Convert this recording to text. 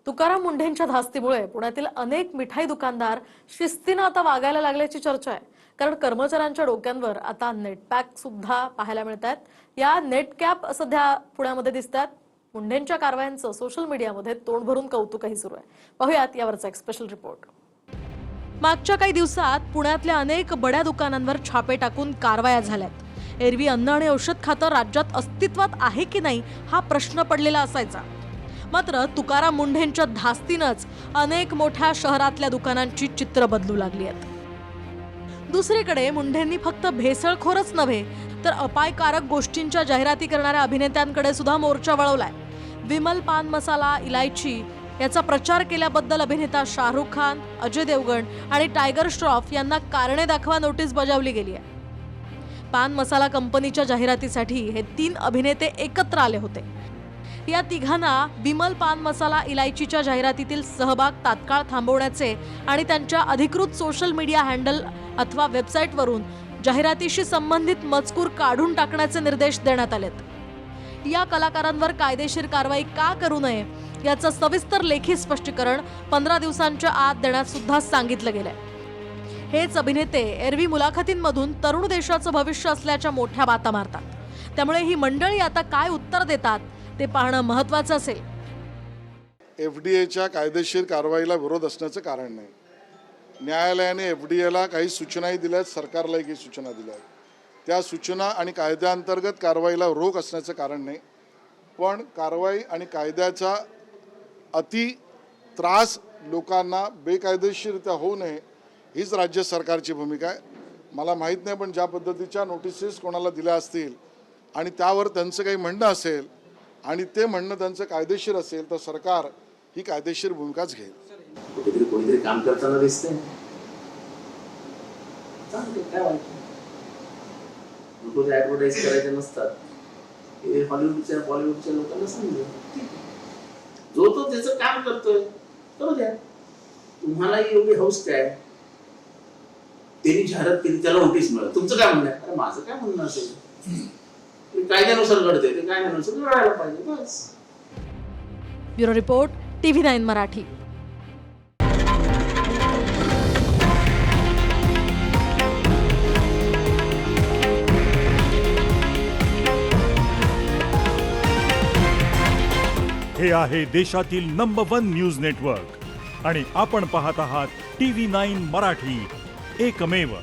तुकाराम मुंढेंच्या धास्तीमुळे पुण्यातील अनेक मिठाई दुकानदार शिस्तीने आता वागायला लागल्याची चर्चा आहे। कारण कर्मचाऱ्यांच्या डोक्यांवर आता नेटपॅक सुद्धा पाहायला मिळतात। या नेट कॅप सध्या पुण्यामध्ये दिसतात। मुंढेंच्या कारवायांचं सोशल मीडियामध्ये तोंड भरून कौतुकही सुरू आहे। पाहूयात यावरचा एक स्पेशल रिपोर्ट। मागच्या काही दिवसात पुण्यातल्या अनेक बड्या दुकानांवर छापे टाकून कारवाया झाल्यात। एरवी अन्न आणि औषध खातं राज्यात अस्तित्वात आहे की नाही हा प्रश्न पडलेला असायचा। मात्र तुकाराम मुंढेंच्या धास्तीनंच अनेक मोठ्या शहरातल्या दुकानांची चित्र बदलू लागली आहेत। दुसरीकडे मुंढेंनी फक्त भेसळखोरच नव्हे तर अपायकारक गोष्टींच्या जाहिराती करणाऱ्या अभिनेत्यांकडे सुद्धा मोर्चा वळवलाय। विमल पान मसाला इलायची याचा प्रचार केल्याबद्दल अभिनेता शाहरुख खान, अजय देवगण आणि टायगर श्रॉफ यांना कारणे दाखवा नोटीस बजावली गेली आहे। पान मसाला कंपनीच्या जाहिरातीसाठी हे 3 अभिनेते एकत्र आले होते। या तिघांना विमल पान मसाला इलायचीच्या जाहिरातीतील सहभाग तात्काळ थांबवण्याचे आणि त्यांच्या अधिकृत सोशल मीडिया हँडल अथवा वेबसाईटवरून जाहिरातीशी संबंधित मजकूर काढून टाकण्याचे निर्देश देण्यात आलेत। या कलाकारांवर कायदेशीर कारवाई का करू नये याचं सविस्तर लेखी स्पष्टीकरण 15 दिवसांच्या आत देण्यास सुद्धा सांगितलं गेलंय। हेच अभिनेते एरवी मुलाखतींमधून तरुण देशाचं भविष्य असल्याच्या मोठ्या बाता मारतात। त्यामुळे ही मंडळी आता काय उत्तर देतात ते पाहणं महत्त्वाचं असेल। एफडीएच्या कायदेशीर कारवाईला विरोध असण्याचं कारण नाही। न्यायालयाने एफडीएला काही सूचनाही दिल्यात, सरकारलाही काही सूचना दिल्यात। त्या सूचना आणि कायद्याअंतर्गत कारवाईला रोख असण्याचं कारण नाही। पण कारवाई आणि कायद्याचा अति त्रास लोकांना बेकायदेशीररित्या होऊ नये हीच राज्य सरकारची भूमिका आहे। मला माहीत नाही, पण ज्या पद्धतीच्या नोटिसेस कोणाला दिल्या असतील आणि त्यावर त्यांचं काही म्हणणं असेल आणि ते म्हणणं त्यांचं कायदेशीर असेल तर सरकार ही कायदेशीर भूमिकाच घेईल। कुठेतरी कोणीतरी काम करताना दिसतंय, चांगलं काय वाटतं? नको ॲडव्हर्टाईज करायचे नसतात, हे हॉलिवूडच्या बॉलिवूडच्या लोकांना समजेल। जो तो त्याचं काम करतोय करू द्या, तुम्हालाही एवढी हौस काय? त्यांनी जाहिरात केली त्याला नोटीस मिळाली, तुमचं काय म्हणणं आहे? अरे माझं काय म्हणणं असेल, कायद्यानुसार घडते ते कायद्यानुसार लढायला पाहिजे बस। Bureau report, TV9 Marathi. हे आहे देशातील नंबर 1 न्यूज नेटवर्क आणि आपण पाहत आहात TV9 मराठी, एकमेव।